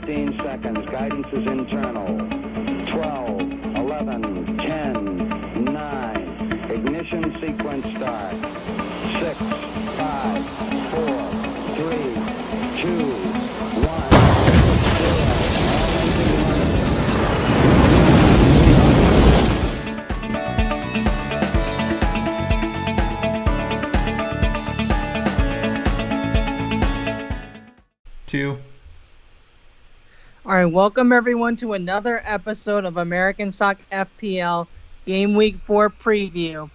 15 seconds. Guidance is internal. 12, 11, 10, 9. Ignition sequence start. 6, 5, 4, 3, 2, 1. All right, welcome everyone to another episode of American Stock FPL Game Week 4 preview.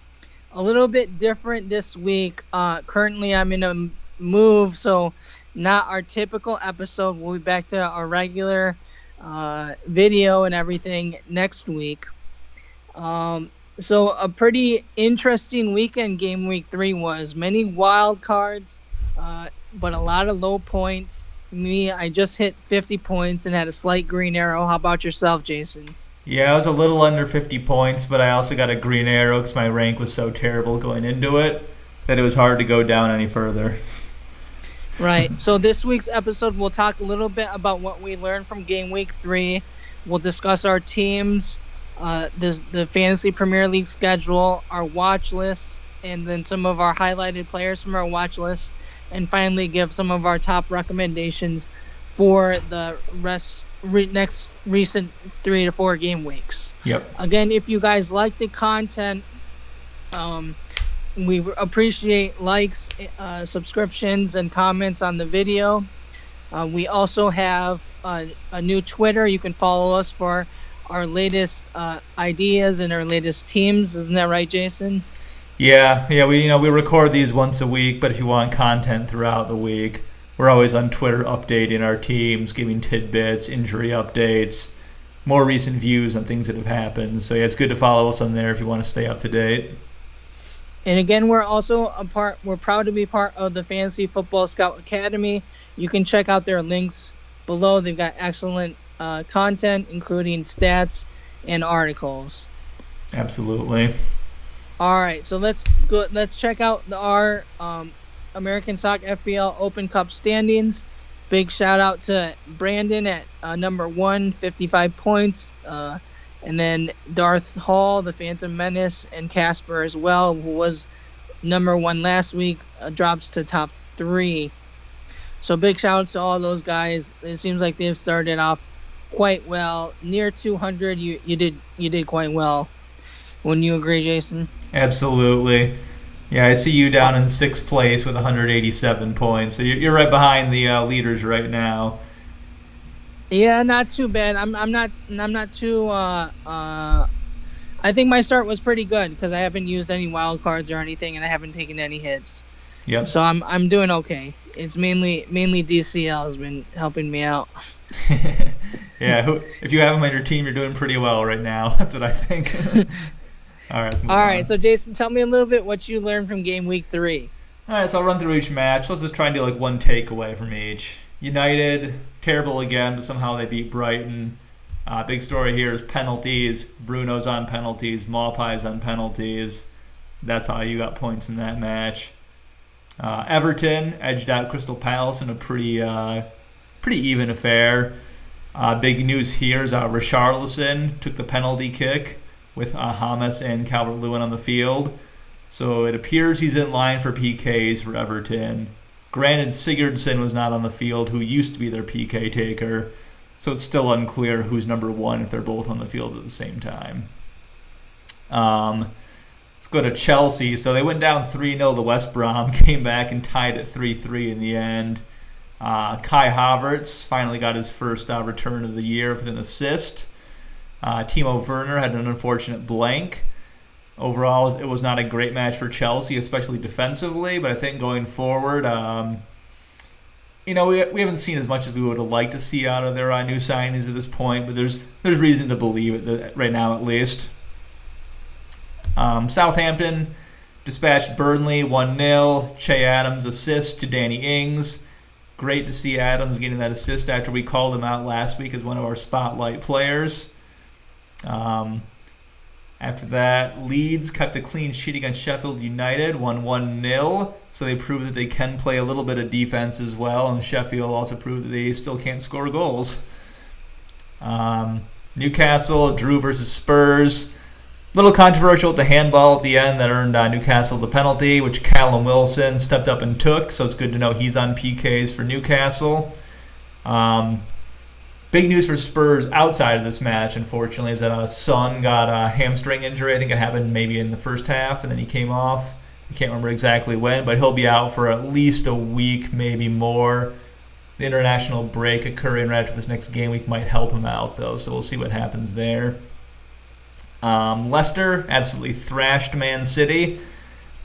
A little bit different this week. Currently, I'm in a move, so not our typical episode. We'll be back to our regular video and everything next week. So a pretty interesting weekend Game Week 3 was. Many wild cards, but a lot of low points. I just hit 50 points and had a slight green arrow. How about yourself, Jason? Yeah, I was a little under 50 points, but I also got a green arrow because my rank was so terrible going into it that it was hard to go down any further. Right. So this week's episode, we'll talk a little bit about what we learned from Game Week 3. We'll discuss our teams, the Fantasy Premier League schedule, our watch list, and then some of our highlighted players from our watch list. And finally give some of our top recommendations for the next recent 3 to 4 game weeks. Yep. Again, if you guys like the content, we appreciate likes, subscriptions, and comments on the video. We also have a new Twitter. You can follow us for our latest ideas and our latest teams. Isn't that right, Jason? Yeah, we record these once a week, but if you want content throughout the week, we're always on Twitter updating our teams, giving tidbits, injury updates, more recent views on things that have happened. So yeah, it's good to follow us on there if you want to stay up to date. And again, we're proud to be part of the Fantasy Football Scout Academy. You can check out their links below. They've got excellent content, including stats and articles. Absolutely. All right, so let's check out our American Stock FPL Open Cup standings. Big shout out to Brandon at number 1, 55 points. And then Darth Hall, the Phantom Menace, and Casper as well, who was number 1 last week, drops to top 3. So big shout outs to all those guys. It seems like they've started off quite well. Near 200, you did quite well. Wouldn't you agree, Jason? Absolutely. Yeah, I see you down in 6th place with 187 points. So you're right behind the leaders right now. Yeah, not too bad. I'm not too. I think my start was pretty good because I haven't used any wild cards or anything, and I haven't taken any hits. Yep. So I'm doing okay. It's mainly DCL has been helping me out. Yeah, if you have him on your team, you're doing pretty well right now. That's what I think. All right, let's move on. So Jason, tell me a little bit what you learned from Game Week 3. All right, so I'll run through each match. Let's just try and do like one takeaway from each. United, terrible again, but somehow they beat Brighton. Big story here is penalties. Bruno's on penalties. Maupai's on penalties. That's how you got points in that match. Everton edged out Crystal Palace in a pretty even affair. Big news here is Richarlison took the penalty kick with James and Calvert-Lewin on the field. So it appears he's in line for PKs for Everton. Granted, Sigurdsson was not on the field, who used to be their PK taker. So it's still unclear who's number 1 if they're both on the field at the same time. Let's go to Chelsea. So they went down 3-0 to West Brom, came back and tied at 3-3 in the end. Kai Havertz finally got his first return of the year with an assist. Timo Werner had an unfortunate blank. Overall, it was not a great match for Chelsea, especially defensively, but I think going forward, we haven't seen as much as we would have liked to see out of their new signings at this point, but there's reason to believe it right now at least. Southampton dispatched Burnley 1-0. Che Adams assist to Danny Ings. Great to see Adams getting that assist after we called him out last week as one of our spotlight players. After that, Leeds kept a clean sheet against Sheffield United, won 1-0. So they proved that they can play a little bit of defense as well, and Sheffield also proved that they still can't score goals. Newcastle drew versus Spurs. Little controversial with the handball at the end that earned Newcastle the penalty, which Callum Wilson stepped up and took. So it's good to know he's on PKs for Newcastle. Big news for Spurs outside of this match, unfortunately, is that Son got a hamstring injury. I think it happened maybe in the first half, and then he came off. I can't remember exactly when, but he'll be out for at least a week, maybe more. The international break occurring right after this next game week might help him out, though, so we'll see what happens there. Leicester absolutely thrashed Man City.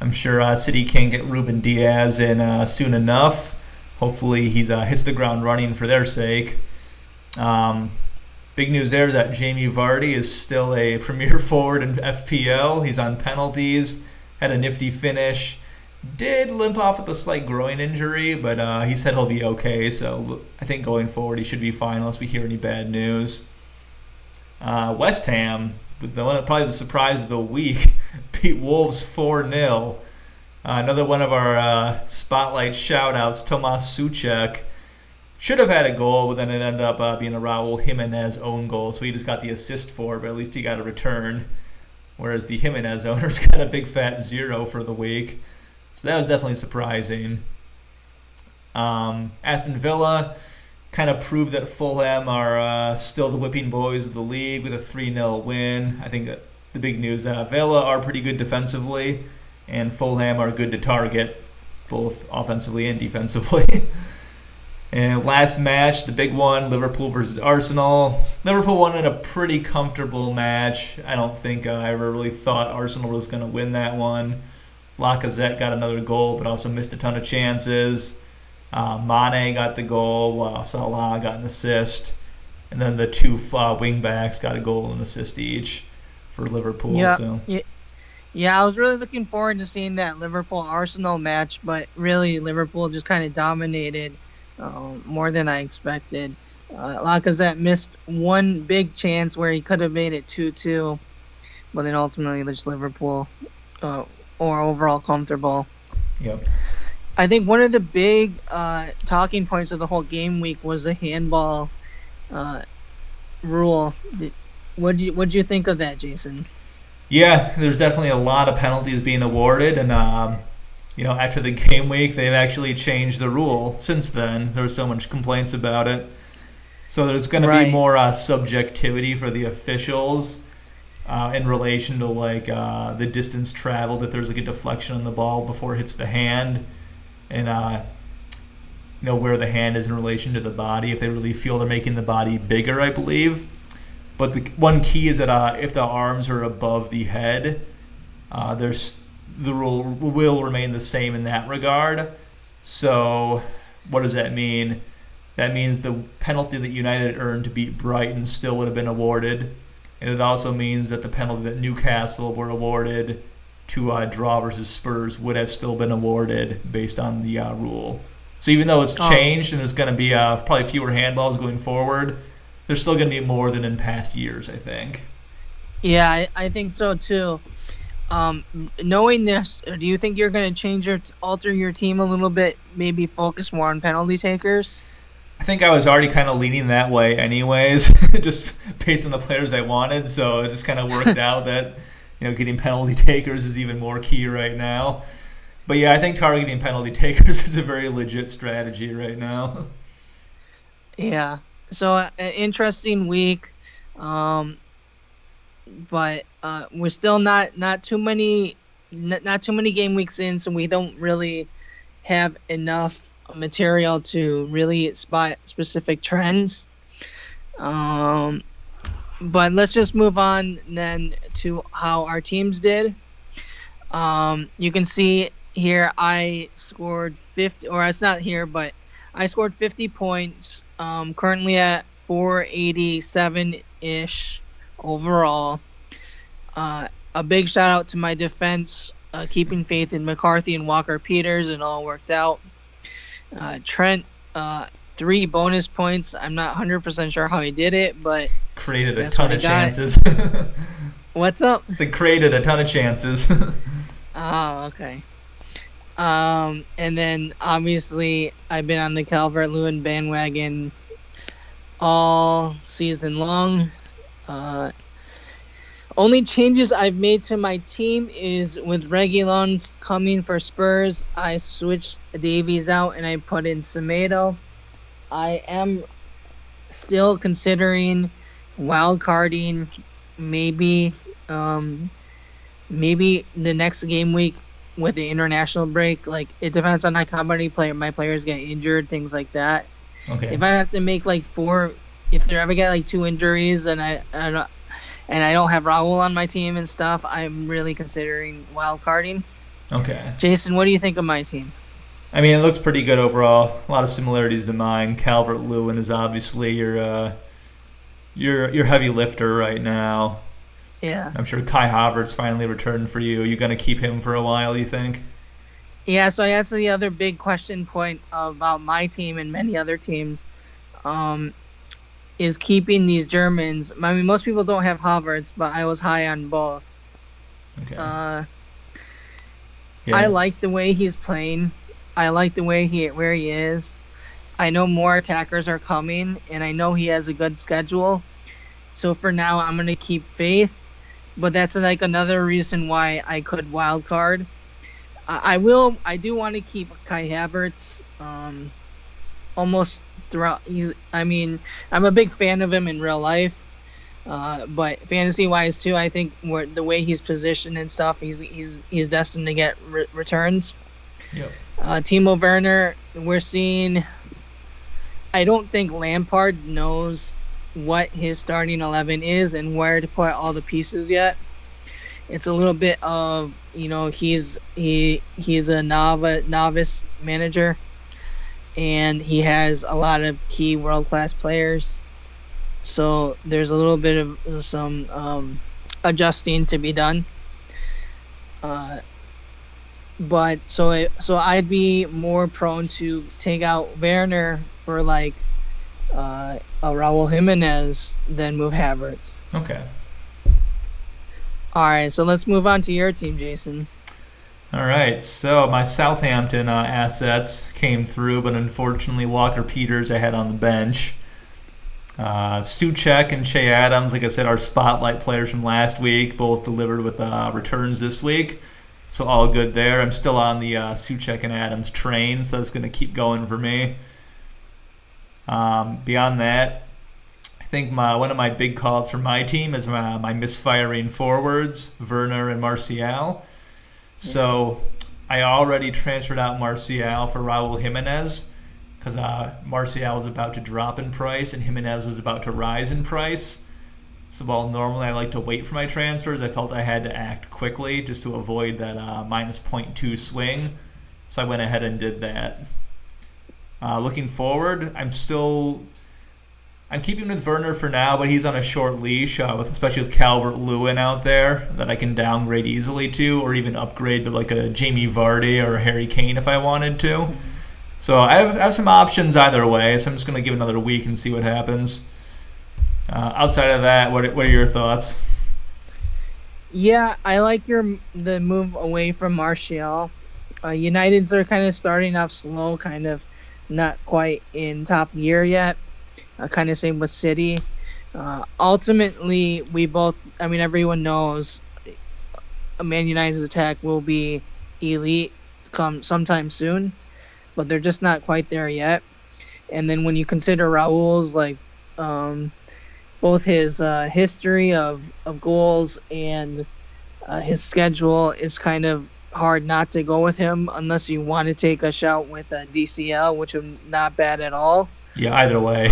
I'm sure City can't get Ruben Diaz in soon enough. Hopefully he hits the ground running for their sake. Big news there is that Jamie Vardy is still a premier forward in FPL. He's on penalties, had a nifty finish. Did limp off with a slight groin injury, but he said he'll be okay. So I think going forward he should be fine unless we hear any bad news. West Ham, probably the surprise of the week, beat Wolves 4-0. Another one of our spotlight shout-outs, Tomas Souček, should have had a goal, but then it ended up being a Raul Jimenez own goal, so he just got the assist for it, but at least he got a return, whereas the Jimenez owners got a big fat 0 for the week. So that was definitely surprising. Aston Villa kind of proved that Fulham are still the whipping boys of the league with a 3-0 win. I think that the big news is Villa are pretty good defensively, and Fulham are good to target, both offensively and defensively. And last match, the big one, Liverpool versus Arsenal. Liverpool won in a pretty comfortable match. I don't think I ever really thought Arsenal was going to win that one. Lacazette got another goal, but also missed a ton of chances. Mane got the goal, while Salah got an assist. And then the two wingbacks got a goal and an assist each for Liverpool. Yeah, I was really looking forward to seeing that Liverpool-Arsenal match, but really Liverpool just kind of dominated more than I expected. Lacazette missed one big chance where he could have made it 2-2, but then ultimately just Liverpool or overall comfortable. Yep. I think one of the big talking points of the whole game week was the handball rule. What do you think of that, Jason? Yeah, there's definitely a lot of penalties being awarded, and after the game week, they've actually changed the rule since then. There was so much complaints about it. So there's going to be more subjectivity for the officials in relation to the distance traveled, if there's a deflection on the ball before it hits the hand, and where the hand is in relation to the body, if they really feel they're making the body bigger, I believe. But the one key is that if the arms are above the head, the rule will remain the same in that regard. So what does that mean? That means the penalty that United earned to beat Brighton still would have been awarded. And it also means that the penalty that Newcastle were awarded to draw versus Spurs would have still been awarded based on the rule. So even though it's changed and there's going to be probably fewer handballs going forward, there's still going to be more than in past years, I think. Yeah, I think so too. Knowing this, do you think you're going to alter your team a little bit, maybe focus more on penalty takers? I think I was already kind of leaning that way anyways, just based on the players I wanted. So it just kind of worked out that getting penalty takers is even more key right now. But yeah, I think targeting penalty takers is a very legit strategy right now. Yeah. So an interesting week, but we're still not too many game weeks in, so we don't really have enough material to really spot specific trends. But let's just move on then to how our teams did. You can see here I scored 50, or it's not here, but I scored 50 points. Currently at 487-ish overall. A big shout out to my defense, keeping faith in McCarthy and Walker-Peters, and all worked out. Trent, 3 bonus points. I'm not 100% sure how he did it, but created a ton of chances. What's up? It created a ton of chances. Oh, okay. And then obviously I've been on the Calvert-Lewin bandwagon all season long. Only changes I've made to my team is with Reguilon coming for Spurs, I switched Davies out and I put in Semedo. I am still considering wild carding, maybe the next game week with the international break. Like, it depends on like how many my players get injured, things like that. Okay. If I have to make like 4, if they ever get like 2 injuries and I don't have Raul on my team and stuff, I'm really considering wild carding. Okay. Jason, what do you think of my team? I mean, it looks pretty good overall. A lot of similarities to mine. Calvert-Lewin is obviously your heavy lifter right now. Yeah. I'm sure Kai Havertz finally returned for you. You gonna keep him for a while, you think? Yeah, so that's the other big question point about my team and many other teams, is keeping these Germans. I mean, most people don't have Havertz, but I was high on both. Okay. Yeah. Yeah. I like the way he's playing. I like the way where he is. I know more attackers are coming, and I know he has a good schedule. So for now, I'm gonna keep faith. But that's like another reason why I could wild card. I do want to keep Kai Havertz almost throughout. I'm a big fan of him in real life, but fantasy wise too. I think the way he's positioned and stuff, he's destined to get returns. Yep. Timo Werner, we're seeing. I don't think Lampard knows what his starting 11 is and where to put all the pieces yet. It's a little bit of, he's a novice manager, and he has a lot of key world-class players. So there's a little bit of some adjusting to be done. But so I'd be more prone to take out Werner for like a Raul Jimenez than move Havertz. Okay. All right, so let's move on to your team, Jason. All right, so my Southampton assets came through, but unfortunately Walker Peters I had on the bench. Souček and Che Adams, like I said, are spotlight players from last week, both delivered with returns this week. So all good there. I'm still on the Souček and Adams train, so that's going to keep going for me. Beyond that, I think one of my big calls for my team is my misfiring forwards, Werner and Martial. So I already transferred out Martial for Raul Jimenez because Martial was about to drop in price and Jimenez was about to rise in price. So while normally I like to wait for my transfers, I felt I had to act quickly just to avoid that minus 0.2 swing. So I went ahead and did that. Looking forward, I'm keeping with Werner for now, but he's on a short leash, especially with Calvert-Lewin out there that I can downgrade easily to, or even upgrade to like a Jamie Vardy or a Harry Kane if I wanted to. So I have some options either way, so I'm just going to give it another week and see what happens. Outside of that, what are your thoughts? Yeah, I like the move away from Martial. Uniteds are kind of starting off slow, kind of not quite in top gear yet. Kind of same with City. Ultimately, everyone knows Man United's attack will be elite come sometime soon, but they're just not quite there yet. And then when you consider Raul's both his history of goals and his schedule, is kind of hard not to go with him unless you want to take a shot with a DCL, which is not bad at all. Yeah, either way.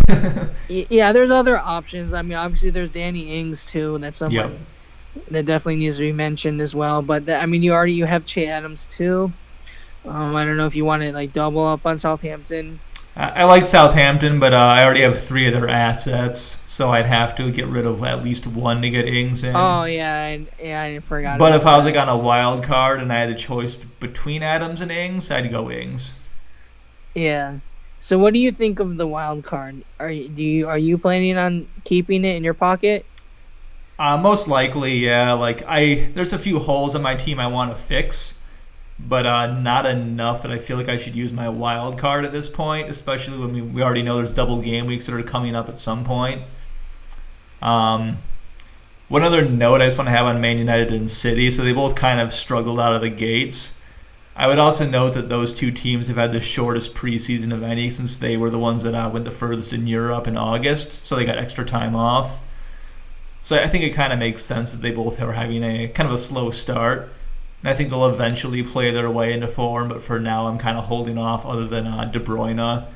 Yeah, there's other options. I mean, obviously there's Danny Ings too, and that's someone that definitely needs to be mentioned as well. But you have Che Adams too. I don't know if you want to double up on Southampton. I like Southampton, but I already have 3 of their assets, so I'd have to get rid of at least one to get Ings in. Oh yeah, I forgot. But if I was on a wild card and I had a choice between Adams and Ings, I'd go Ings. Yeah. So what do you think of the wild card? Are you planning on keeping it in your pocket? Most likely, yeah. There's a few holes in my team I want to fix, but not enough that I feel like I should use my wild card at this point, especially when we already know there's double game weeks that are coming up at some point. One other note I just want to have on Man United and City, so they both kind of struggled out of the gates. I would also note that those two teams have had the shortest preseason of any since they were the ones that went the furthest in Europe in August, so they got extra time off. So I think it kind of makes sense that they both are having a kind of a slow start. And I think they'll eventually play their way into form, but for now I'm kind of holding off other than De Bruyne.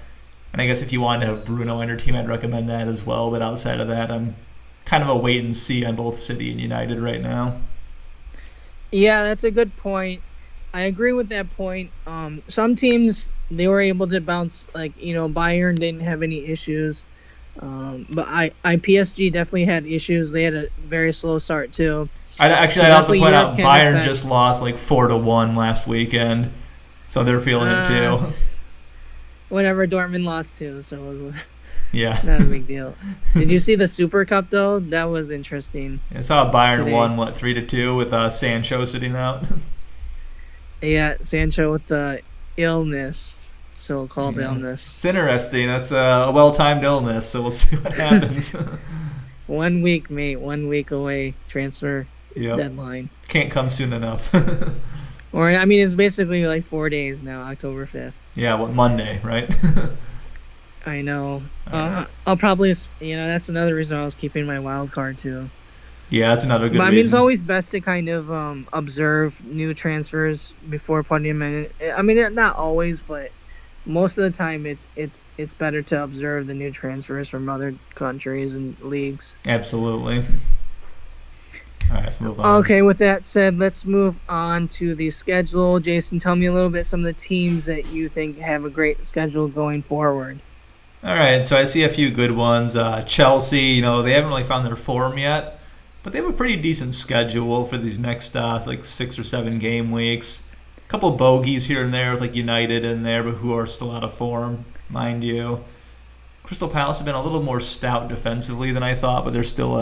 And I guess if you wanted to have Bruno on your team, I'd recommend that as well. But outside of that, I'm kind of a wait and see on both City and United right now. Yeah, that's a good point. I agree with that point. Some teams, they were able to bounce, Bayern didn't have any issues. But PSG definitely had issues. They had a very slow start too. I'd also point out Bayern just lost 4-1 last weekend, so they're feeling it too. Whatever, Dortmund lost too, so it was not a big deal. Did you see the Super Cup though? That was interesting. I saw Bayern won 3-2 with Sancho sitting out. Yeah, Sancho with the illness. So-called illness. It's interesting. That's a well-timed illness, so we'll see what happens. 1 week, mate. 1 week away. Transfer deadline. Can't come soon enough. It's basically 4 days now, October 5th. Yeah, Monday, right? I know. I'll probably, that's another reason I was keeping my wild card, too. Yeah, that's another good reason. It's always best to kind of observe new transfers before putting them in. Not always, but most of the time it's better to observe the new transfers from other countries and leagues. Absolutely. All right, let's move on. Okay, with that said, let's move on to the schedule. Jason, tell me a little bit some of the teams that you think have a great schedule going forward. All right, so I see a few good ones. Chelsea, they haven't really found their form yet, but they have a pretty decent schedule for these next 6 or 7 game weeks. A couple of bogeys here and there with United in there, but who are still out of form, mind you. Crystal Palace have been a little more stout defensively than I thought, but they're still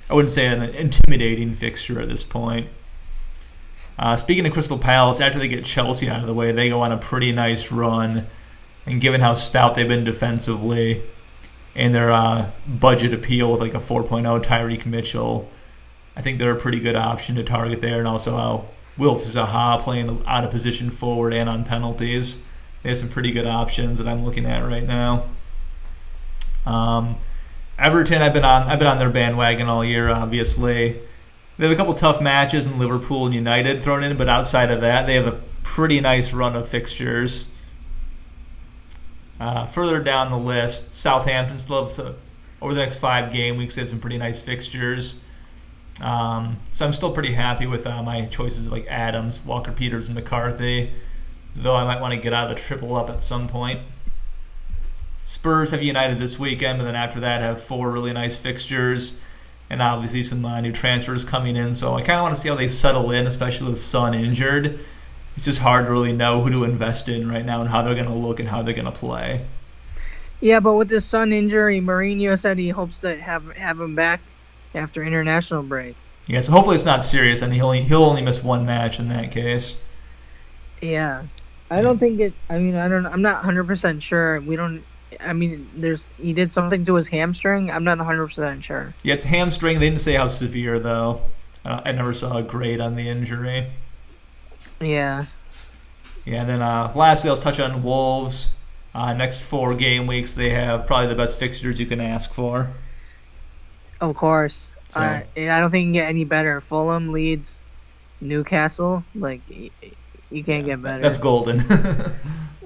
I wouldn't say an intimidating fixture at this point. Speaking of Crystal Palace, after they get Chelsea out of the way, they go on a pretty nice run. And given how stout they've been defensively and their budget appeal with a 4.0 Tyreek Mitchell, I think they're a pretty good option to target there. And also Wilf Zaha playing out of position forward and on penalties. They have some pretty good options that I'm looking at right now. Everton, I've been on their bandwagon all year, obviously. They have a couple tough matches in Liverpool and United thrown in, but outside of that, they have a pretty nice run of fixtures. Further down the list, Southampton still have over the next 5 game weeks, they have some pretty nice fixtures. So I'm still pretty happy with my choices of Adams, Walker-Peters, and McCarthy, though I might want to get out of the triple up at some point. Spurs have United this weekend, but then after that have 4 really nice fixtures and obviously some new transfers coming in. So I kind of want to see how they settle in, especially with Son injured. It's just hard to really know who to invest in right now and how they're going to look and how they're going to play. Yeah, but with this Son injury, Mourinho said he hopes to have him back after international break. Yeah, so hopefully it's not serious, and he'll only miss 1 match in that case. Yeah, I don't think it. I'm not 100% sure. He did something to his hamstring. I'm not 100% sure. Yeah, it's hamstring. They didn't say how severe though. I never saw a grade on the injury. Yeah. Yeah, and then lastly, let's touch on Wolves. Next 4 game weeks, they have probably the best fixtures you can ask for. Of course. So. I don't think you can get any better. Fulham, Leeds, Newcastle. You can't get better. That's golden.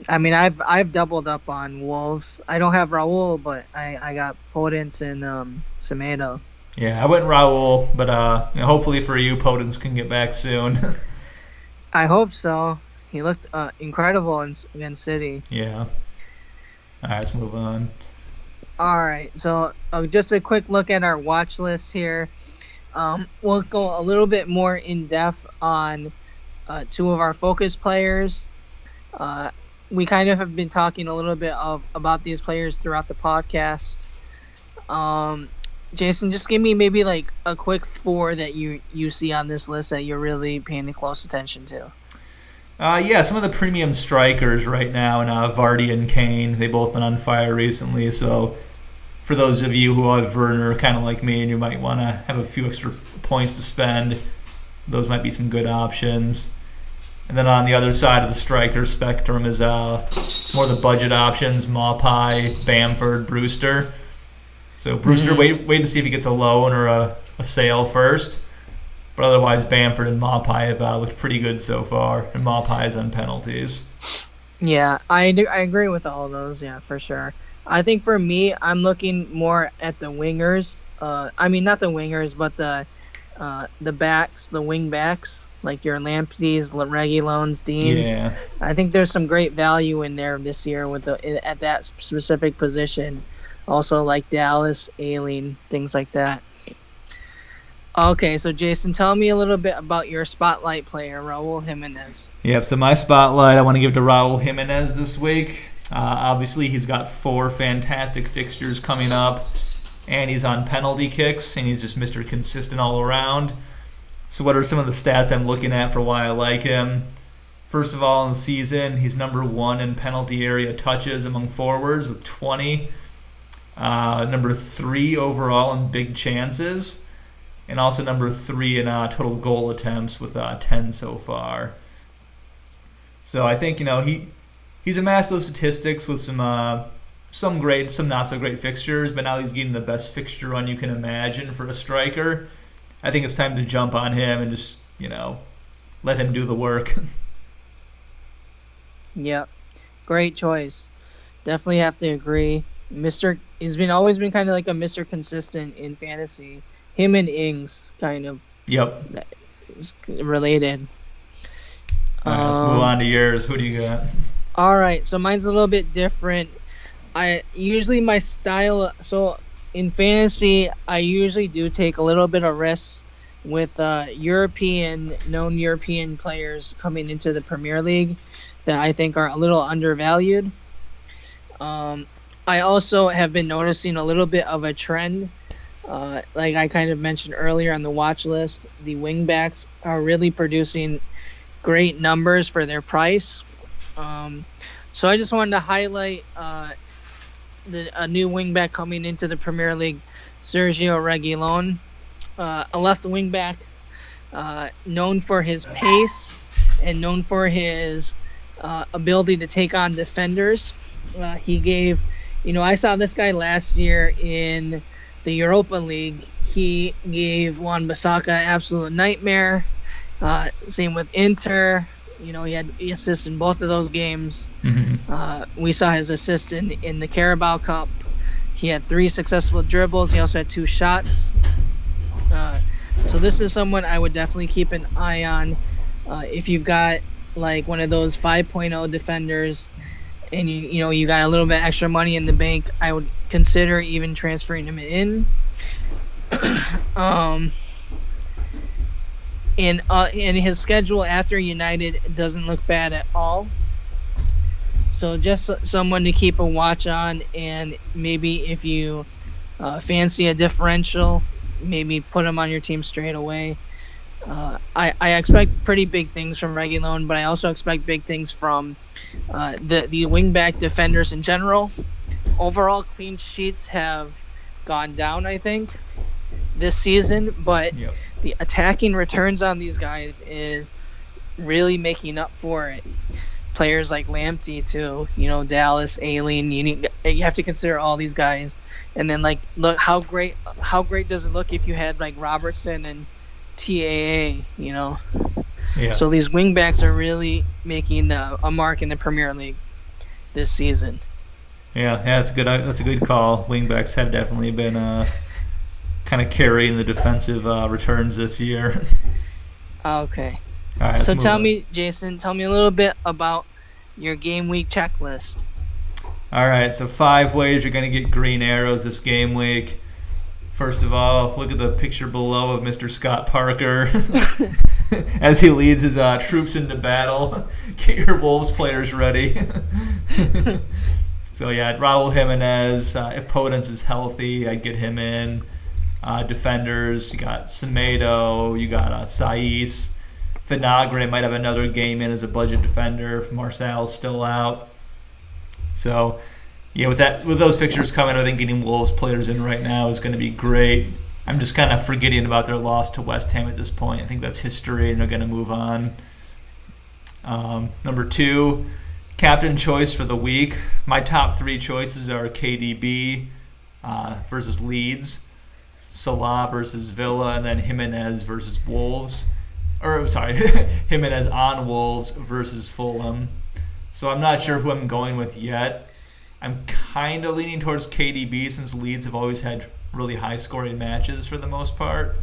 I've doubled up on Wolves. I don't have Raul, but I got Podence and Semedo. Yeah, I went Raul, but hopefully for you, Podence can get back soon. I hope so. He looked incredible against City. Yeah. All right, let's move on. All right, so just a quick look at our watch list here. We'll go a little bit more in depth on 2 of our focus players. We kind of have been talking a little bit about these players throughout the podcast. Jason, just give me maybe a quick 4 that you see on this list that you're really paying close attention to. Yeah, some of the premium strikers right now, and Vardy and Kane, they've both been on fire recently. So for those of you who have Werner kind of like me and you might want to have a few extra points to spend, those might be some good options. And then on the other side of the striker spectrum is more the budget options, Maupay, Bamford, Brewster. So Brewster, wait to see if he gets a loan or a sale first. But otherwise, Bamford and Maupay have looked pretty good so far, and Maupay is on penalties. Yeah, I agree with all of those, yeah, for sure. I think for me, I'm looking more at the wingers. I mean, not the wingers, but the backs, the wing backs, like your Lampteys, Reguilons, Deans. Yeah. I think there's some great value in there this year at that specific position. Also, like Dallas, Aileen, things like that. Okay, so Jason, tell me a little bit about your spotlight player, Raul Jimenez. Yep, so my spotlight I want to give to Raul Jimenez this week. Obviously, he's got 4 fantastic fixtures coming up, and he's on penalty kicks, and he's just Mr. Consistent all around. So what are some of the stats I'm looking at for why I like him? First of all, in the season, he's number 1 in penalty area touches among forwards with 20. Number 3 overall in big chances. And also number 3 in total goal attempts with 10 so far. So I think he's amassed those statistics with some great, some not so great fixtures, but now he's getting the best fixture run you can imagine for a striker. I think it's time to jump on him and just let him do the work. Yep, great choice. Definitely have to agree. He's always been kind of like a Mr. Consistent in fantasy. Him and Ings kind of is related. All right, let's move on to yours. Who do you got? All right, so mine's a little bit different. My style. So in fantasy, I usually do take a little bit of risks with known European players coming into the Premier League that I think are a little undervalued. I also have been noticing a little bit of a trend. Like I kind of mentioned earlier on the watch list, the wingbacks are really producing great numbers for their price. So I just wanted to highlight a new wingback coming into the Premier League, Sergio Reguilon, a left wingback known for his pace and known for his ability to take on defenders. He gave, I saw this guy last year in the Europa League. He gave Wan-Bissaka absolute nightmare. Same with Inter. He had assists in both of those games. Mm-hmm. We saw his assist in the Carabao Cup. He had 3 successful dribbles. He also had 2 shots. So this is someone I would definitely keep an eye on. If you've got like one of those 5.0 defenders and you got a little bit extra money in the bank, I would consider even transferring him in. And his schedule after United doesn't look bad at all. So just someone to keep a watch on, and maybe if you fancy a differential, maybe put him on your team straight away. I expect pretty big things from Reguilon, but I also expect big things from the wingback defenders in general. Overall, clean sheets have gone down, I think, this season, but the attacking returns on these guys is really making up for it. Players like Lamptey too, Dallas, Aileen, you have to consider all these guys. And then look how great does it look if you had like Robertson and TAA, Yeah. So these wingbacks are really making a mark in the Premier League this season. Yeah, that's good. That's a good call. Wingbacks have definitely been kind of carrying the defensive returns this year. Okay. All right. So tell me, Jason, a little bit about your game week checklist. All right. So 5 ways you're going to get green arrows this game week. First of all, look at the picture below of Mr. Scott Parker as he leads his troops into battle. Get your Wolves players ready. So yeah, Raul Jimenez. If Podence is healthy, I'd get him in. Defenders, you got Semedo, you got Saiz. Vinagre might have another game in as a budget defender if Marcel's still out. So, yeah, with those fixtures coming, I think getting Wolves players in right now is going to be great. I'm just kind of forgetting about their loss to West Ham at this point. I think that's history, and they're going to move on. Number 2, captain choice for the week. My top 3 choices are KDB versus Leeds, Salah versus Villa, and then Jimenez versus Wolves. Jimenez on Wolves versus Fulham. So I'm not sure who I'm going with yet. I'm kind of leaning towards KDB since Leeds have always had really high-scoring matches for the most part.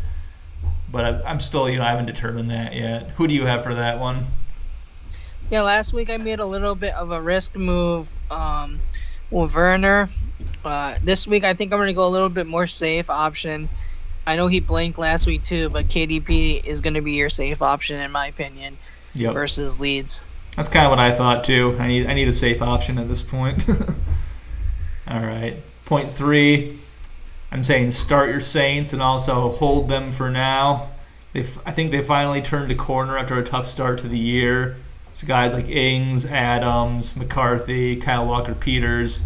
But I'm still, I haven't determined that yet. Who do you have for that one? Yeah, last week I made a little bit of a risk move with Werner. This week I think I'm going to go a little bit more safe option. I know he blanked last week too, but KDP is going to be your safe option in my opinion versus Leeds. That's kind of what I thought too. I need a safe option at this point. All right. Point 3, I'm saying start your Saints and also hold them for now. I think they finally turned a corner after a tough start to the year. So guys like Ings, Adams, McCarthy, Kyle Walker-Peters,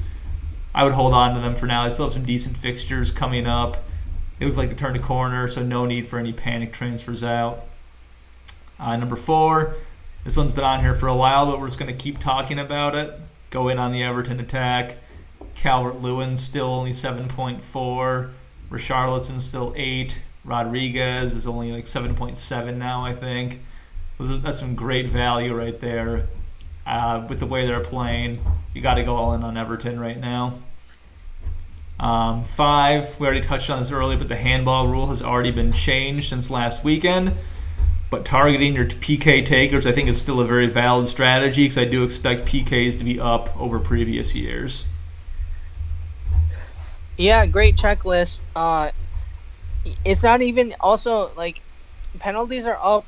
I would hold on to them for now. They still have some decent fixtures coming up. They look like they turned a corner, so no need for any panic transfers out. Number 4, this one's been on here for a while, but we're just going to keep talking about it. Go in on the Everton attack. Calvert-Lewin's still only 7.4. Richarlison's still 8. Rodriguez is only like 7.7 now, I think. That's some great value right there. With the way they're playing, you got to go all in on Everton right now. 5, we already touched on this earlier, but the handball rule has already been changed since last weekend. But targeting your PK takers, I think, is still a very valid strategy because I do expect PKs to be up over previous years. Yeah, great checklist. It's not even also like penalties are up,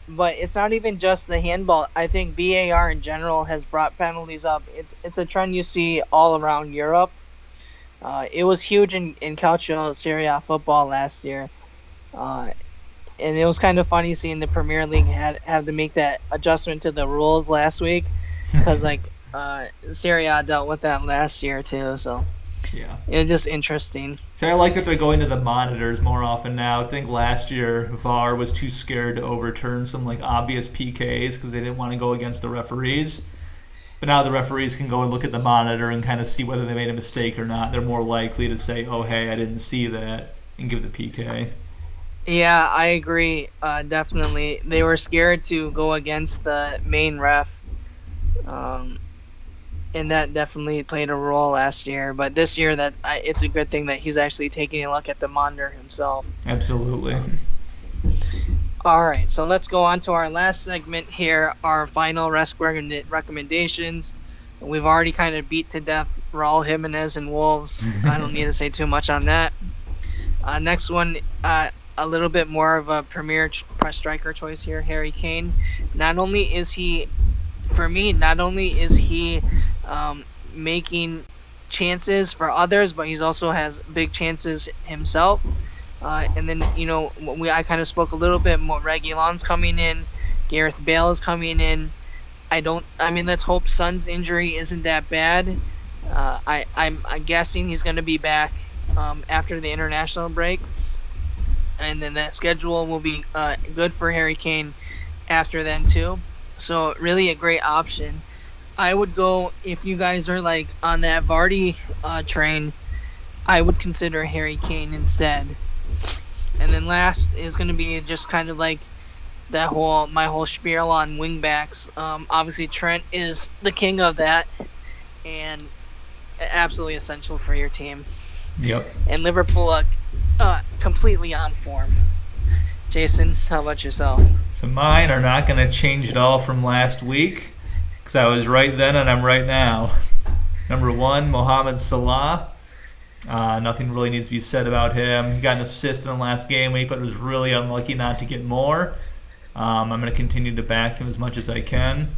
but it's not even just the handball. I think VAR in general has brought penalties up. It's a trend you see all around Europe. It was huge in Calcio Serie A football last year. And it was kind of funny seeing the Premier League had to make that adjustment to the rules last week because Serie A dealt with that last year too. So yeah, it was just interesting. So I like that they're going to the monitors more often now. I think last year VAR was too scared to overturn some obvious PKs because they didn't want to go against the referees. But now the referees can go and look at the monitor and kind of see whether they made a mistake or not. They're more likely to say, "Oh, hey, I didn't see that," and give the PK. Yeah, I agree. Definitely, they were scared to go against the main ref, and that definitely played a role last year. But this year, it's a good thing that he's actually taking a look at the monitor himself. Absolutely. All right, so let's go on to our last segment here, our final rest recommendations. We've already kind of beat to death Raul Jimenez and Wolves. I don't need to say too much on that. Next one. A little bit more of a premier press striker choice here, Harry Kane. Not only is he making chances for others, but he's also has big chances himself. And then I kind of spoke a little bit more. Reguilon's coming in, Gareth Bale is coming in. Let's hope Son's injury isn't that bad. I'm guessing he's going to be back after the international break. And then that schedule will be good for Harry Kane after then too. So really a great option. I would go, if you guys are on that Vardy train, I would consider Harry Kane instead. And then last is going to be just kind of my whole spiel on wingbacks. Obviously Trent is the king of that and absolutely essential for your team. Yep. And Liverpool completely on form. Jason, how about yourself? So mine are not going to change at all from last week because I was right then and I'm right now. Number 1, Mohamed Salah. Nothing really needs to be said about him. He got an assist in the last game week, but was really unlucky not to get more. I'm going to continue to back him as much as I can.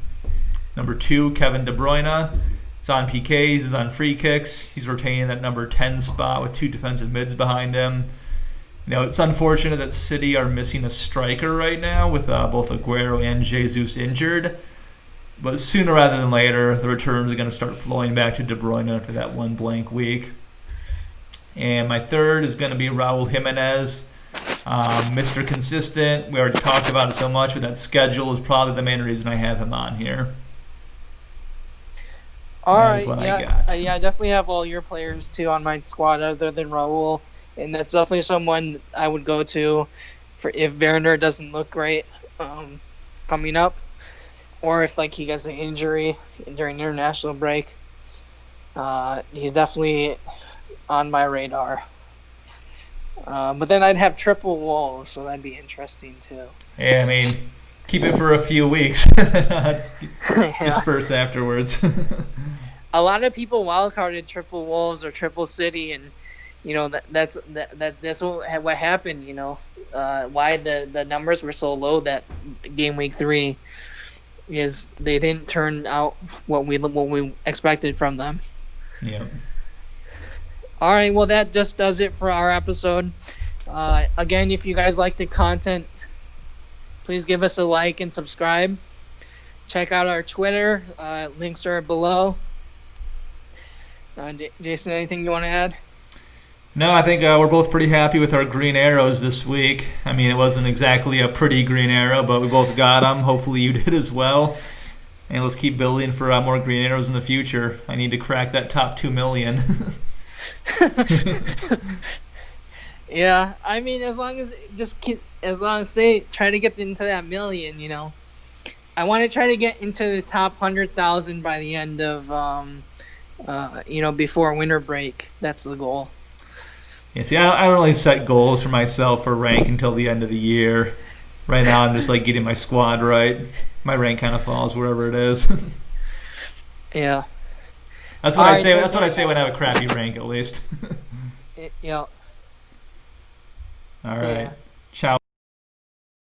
Number 2, Kevin De Bruyne. He's on PKs, he's on free kicks. He's retaining that number 10 spot with 2 defensive mids behind him. It's unfortunate that City are missing a striker right now with both Aguero and Jesus injured. But sooner rather than later, the returns are going to start flowing back to De Bruyne after that one blank week. And my third is going to be Raul Jimenez, Mr. Consistent. We already talked about it so much, but that schedule is probably the main reason I have him on here. All right, yeah, I definitely have all your players too on my squad other than Raul, and that's definitely someone I would go to for if Werner doesn't look great coming up, or if like he gets an injury during international break. He's definitely on my radar. But then I'd have triple Wolves, so that'd be interesting too. Yeah, I mean, keep it for a few weeks, disperse afterwards. A lot of people wildcarded triple Wolves or triple City, and that's what happened. Why the numbers were so low that game week 3 is they didn't turn out what we expected from them. Yeah. All right, well that just does it for our episode. Again, if you guys like the content, please give us a like and subscribe. Check out our Twitter. Links are below. Jason, anything you want to add? No, I think we're both pretty happy with our green arrows this week. I mean, it wasn't exactly a pretty green arrow, but we both got them. Hopefully you did as well. And let's keep building for more green arrows in the future. I need to crack that top 2 million. Yeah, I mean, as long as they try to get into that million, I want to try to get into the top 100,000 by the end of, before winter break. That's the goal. Yeah, see, I don't really set goals for myself for rank until the end of the year. Right now, I'm just getting my squad right. My rank kind of falls wherever it is. Yeah. That's what I say. That's what I say when I have a crappy rank, at least. Yeah. All right.